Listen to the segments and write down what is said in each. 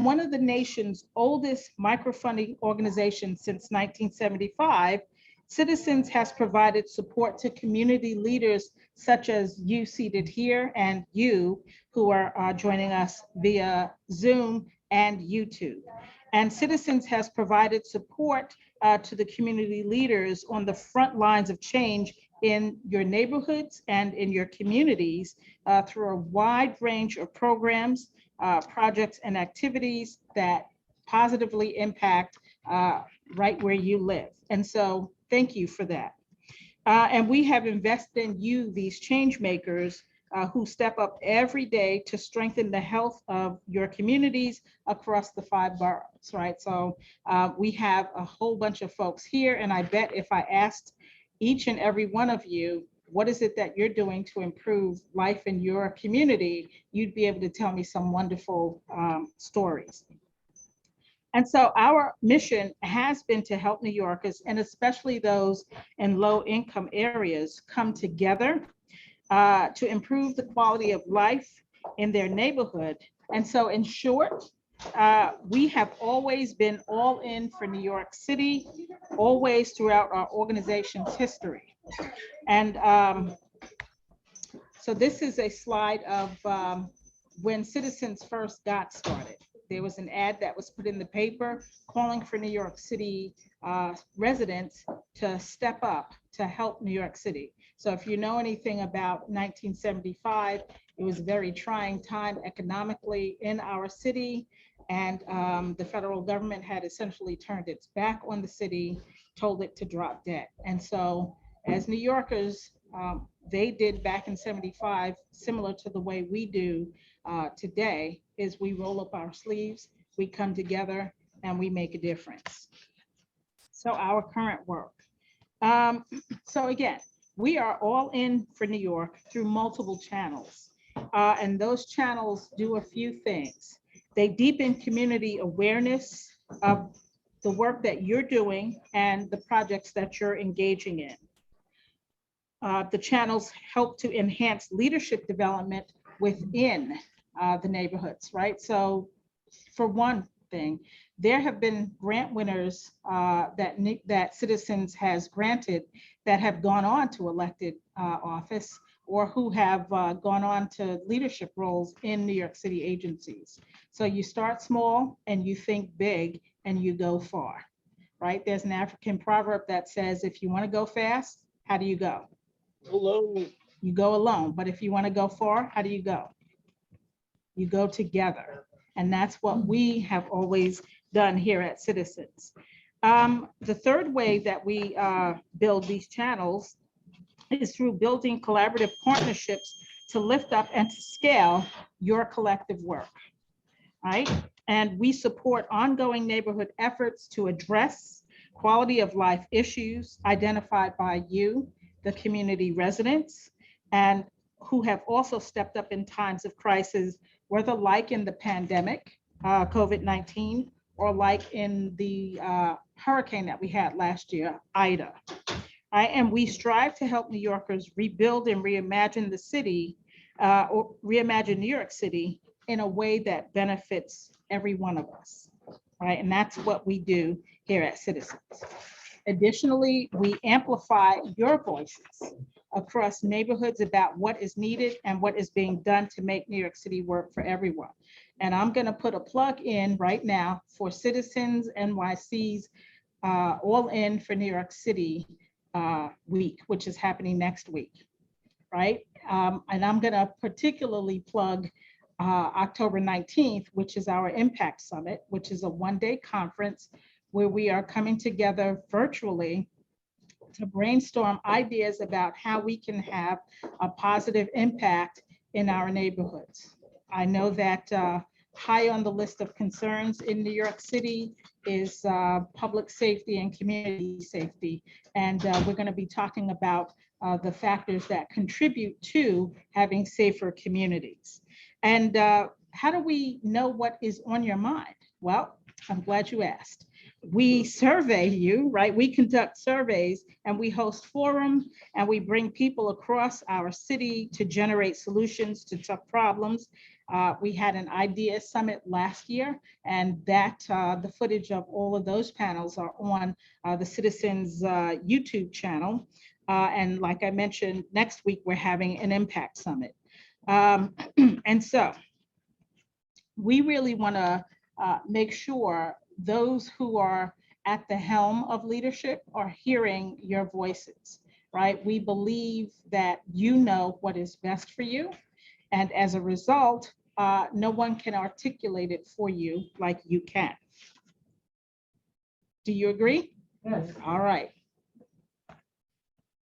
one of the nation's oldest microfunding organizations since 1975, Citizens has provided support to community leaders such as you seated here and you who are joining us via Zoom and YouTube. And Citizens has provided support to the community leaders on the front lines of change in your neighborhoods and in your communities through a wide range of programs, projects, and activities that positively impact right where you live. And so thank you for that. And we have invested in you, these change makers, who step up every day to strengthen the health of your communities across the 5 boroughs, right? So we have a whole bunch of folks here, and I bet if I asked each and every one of you, what is it that you're doing to improve life in your community, you'd be able to tell me some wonderful stories. And so our mission has been to help New Yorkers, and especially those in low-income areas, come together to improve the quality of life in their neighborhood. And so in short, we have always been all in for New York City, always throughout our organization's history. And so this is a slide of when Citizens first got started. There was an ad that was put in the paper calling for New York City residents to step up to help New York City. So if you know anything about 1975, it was a very trying time economically in our city. And the federal government had essentially turned its back on the city, told it to drop debt. And so as New Yorkers, they did back in 75, similar to the way we do today, is we roll up our sleeves, we come together, and we make a difference. So our current work. So again, we are all in for New York through multiple channels. And those channels do a few things. They deepen community awareness of the work that you're doing and the projects that you're engaging in. The channels help to enhance leadership development within the neighborhoods, right? So for one thing, there have been grant winners that Citizens has granted that have gone on to elected office, or who have gone on to leadership roles in New York City agencies. So you start small and you think big and you go far, right? There's an African proverb that says, if you want to go fast, how do you go? Alone. You go alone. But if you want to go far, how do you go? You go together. And that's what we have always done here at Citizens. The third way that we build these channels is through building collaborative partnerships to lift up and to scale your collective work, right? And we support ongoing neighborhood efforts to address quality of life issues identified by you, the community residents, and who have also stepped up in times of crisis, whether like in the pandemic, COVID-19, or like in the hurricane that we had last year, Ida. And we strive to help New Yorkers rebuild and reimagine the city, or reimagine New York City in a way that benefits every one of us, right? And that's what we do here at Citizens. Additionally, we amplify your voices across neighborhoods about what is needed and what is being done to make New York City work for everyone. And I'm going to put a plug in right now for CitizensNYC's All In for New York City week, which is happening next week, right? And I'm going to particularly plug October 19th, which is our Impact Summit, which is a one-day conference where we are coming together virtually to brainstorm ideas about how we can have a positive impact in our neighborhoods. I know that high on the list of concerns in New York City is public safety and community safety. And we're going to be talking about the factors that contribute to having safer communities. And how do we know what is on your mind? Well, I'm glad you asked. We survey you, right? We conduct surveys and we host forums and we bring people across our city to generate solutions to tough problems. We had an idea summit last year, and that the footage of all of those panels are on the Citizens YouTube channel. And like I mentioned, next week we're having an impact summit. And so we really want to make sure those who are at the helm of leadership are hearing your voices, right? We believe that you know what is best for you. And as a result, no one can articulate it for you like you can. Do you agree? Yes. All right.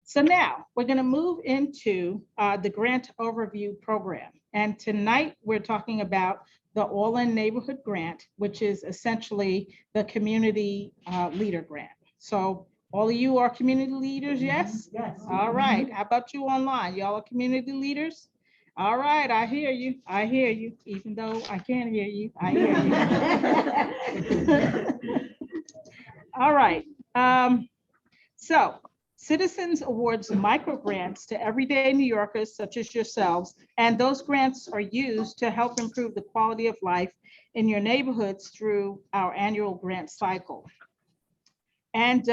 So now we're going to move into the grant overview program. And tonight we're talking about the All-In Neighborhood Grant, which is essentially the community leader grant. So all of you are community leaders, yes? Yes. All right. How about you online? Y'all are community leaders? All right, I hear you. I hear you. Even though I can't hear you, I hear you. All right. So Citizens awards micro grants to everyday New Yorkers such as yourselves, and those grants are used to help improve the quality of life in your neighborhoods through our annual grant cycle. And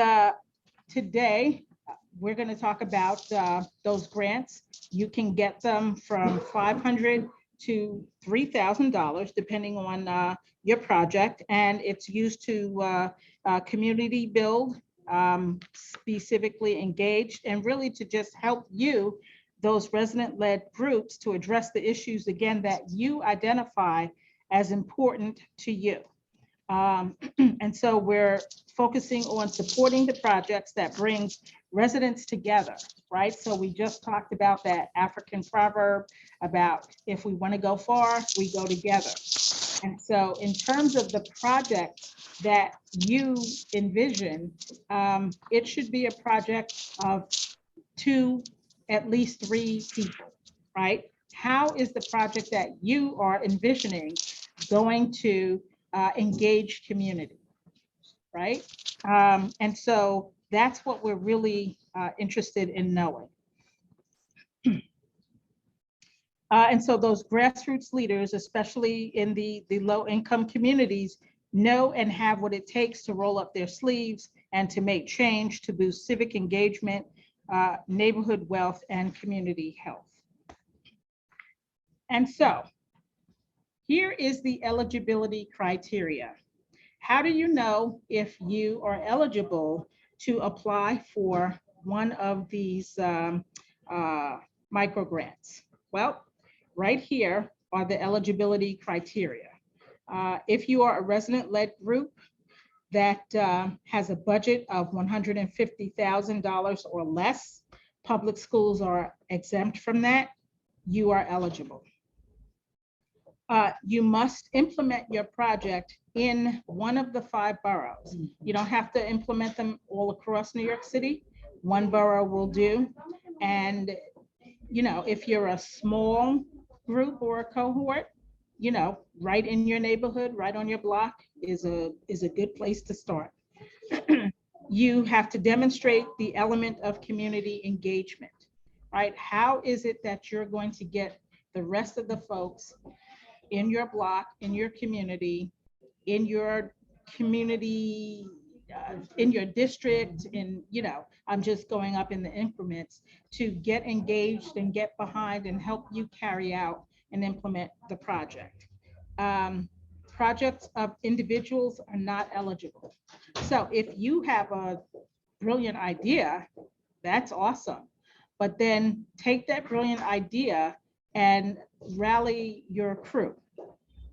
today, we're going to talk about those grants. You can get them from $500 to $3,000, depending on your project, and it's used to community build, be civically engaged, and really to just help you, those resident-led groups, to address the issues, again, that you identify as important to you. And so we're focusing on supporting the projects that brings residents together, right? So we just talked about that African proverb about if we want to go far, we go together. And so in terms of the project that you envision, it should be a project of 2, at least 3 people, right? How is the project that you are envisioning going to engage community, right? And so that's what we're really interested in knowing. And so those grassroots leaders, especially in the low-income communities, know and have what it takes to roll up their sleeves and to make change to boost civic engagement, neighborhood wealth, and community health. And so here is the eligibility criteria. How do you know if you are eligible to apply for one of these micro grants? Well, right here are the eligibility criteria. If you are a resident-led group that has a budget of $150,000 or less, public schools are exempt from that, you are eligible. You must implement your project in one of the 5 boroughs. You don't have to implement them all across New York City. One borough will do. And, you know, if you're a small group or a cohort, you know, right in your neighborhood, right on your block is a good place to start. You have to demonstrate the element of community engagement, right? How is it that you're going to get the rest of the folks in your block, in your community, in your district, in, you know, I'm just going up in the increments, to get engaged and get behind and help you carry out and implement the project. Projects of individuals are not eligible. So if you have a brilliant idea, that's awesome. But then take that brilliant idea and rally your crew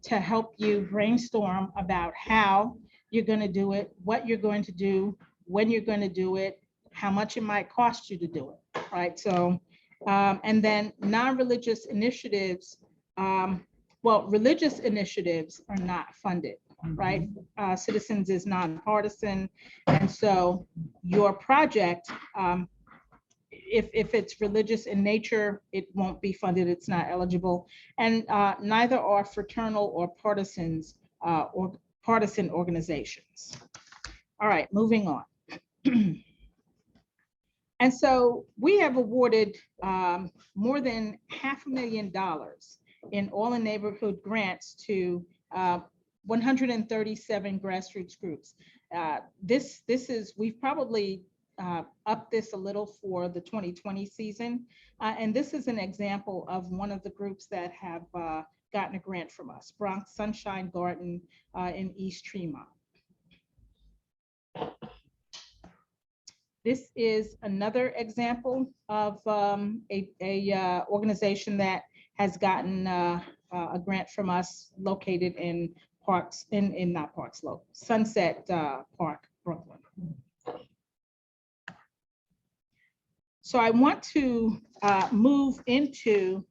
to help you brainstorm about how you're going to do it, what you're going to do, when you're going to do it, how much it might cost you to do it, right? So, and then non-religious initiatives, well, religious initiatives are not funded, right? Citizens is nonpartisan, and so your project, if it's religious in nature, it won't be funded, it's not eligible. And neither are fraternal or partisans or partisan organizations. All right, moving on. And so we have awarded more than $500,000 in all in neighborhood grants to 137 grassroots groups. This is, we've probably upped this a little for the 2020 season. And this is an example of one of the groups that have gotten a grant from us, Bronx Sunshine Garden in East Tremont. This is another example of a organization that has gotten a grant from us, located in Parks, not Park Slope, Sunset Park, Brooklyn. So I want to move into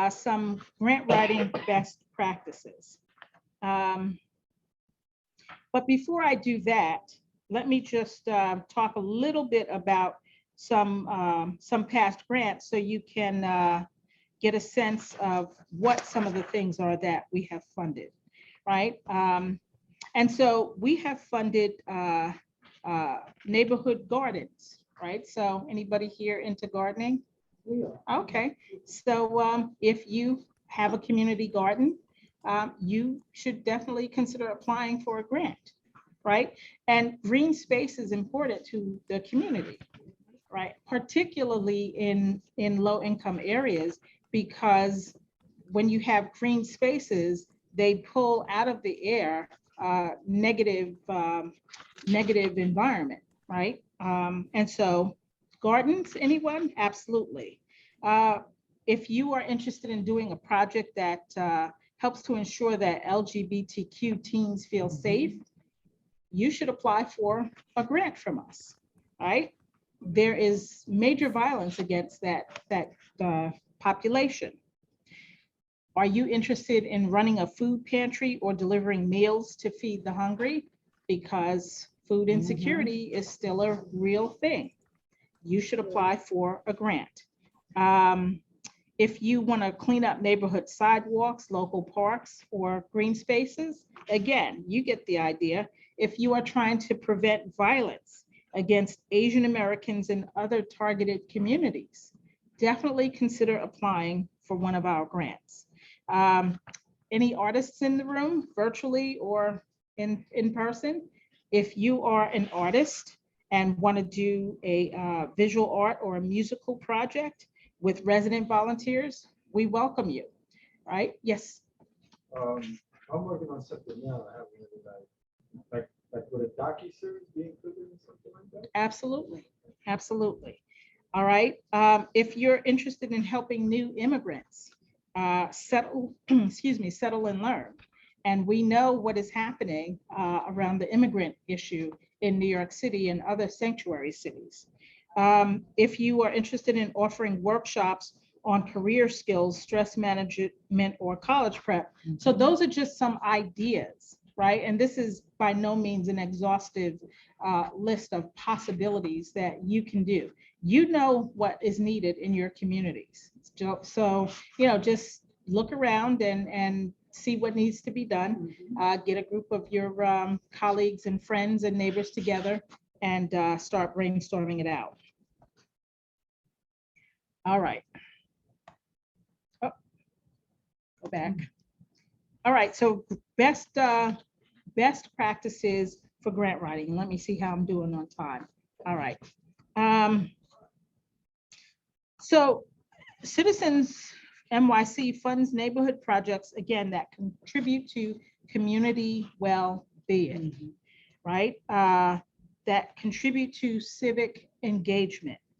some grant writing best practices. But before I do that, let me just talk a little bit about some past grants so you can get a sense of what some of the things are that we have funded, right? And so we have funded neighborhood gardens, right? So anybody here into gardening? Okay, so if you have a community garden, you should definitely consider applying for a grant, right? And green space is important to the community, right? Particularly in low-income areas, because when you have green spaces, they pull out of the air negative environment, right? And so gardens, anyone? Absolutely. If you are interested in doing a project that helps to ensure that LGBTQ teens feel safe, you should apply for a grant from us, right? There is major violence against that population. Are you interested in running a food pantry or delivering meals to feed the hungry? Because food insecurity is still a real thing. You should apply for a grant. If you want to clean up neighborhood sidewalks, local parks, or green spaces, again, you get the idea. If you are trying to prevent violence against Asian Americans and other targeted communities, definitely consider applying for one of our grants. Any artists in the room, virtually or in person? If you are an artist and want to do a visual art or a musical project with resident volunteers, we welcome you, right? Yes. I'm working on something now. I haven't like would a docu-series be included in something like that? Absolutely, absolutely. All right. If you're interested in helping new immigrants settle, settle and learn, and we know what is happening around the immigrant issue in New York City and other sanctuary cities. If you are interested in offering workshops on career skills, stress management, or college prep. So those are just some ideas, right? And this is by no means an exhaustive list of possibilities that you can do. You know what is needed in your communities. So, just look around and see what needs to be done. Get a group of your colleagues and friends and neighbors together and start brainstorming it out. All right. Oh, go back. All right, so best practices for grant writing. Let me see how I'm doing on time. All right. So CitizensNYC funds neighborhood projects, again, that contribute to community well-being, right? That contribute to civic engagement,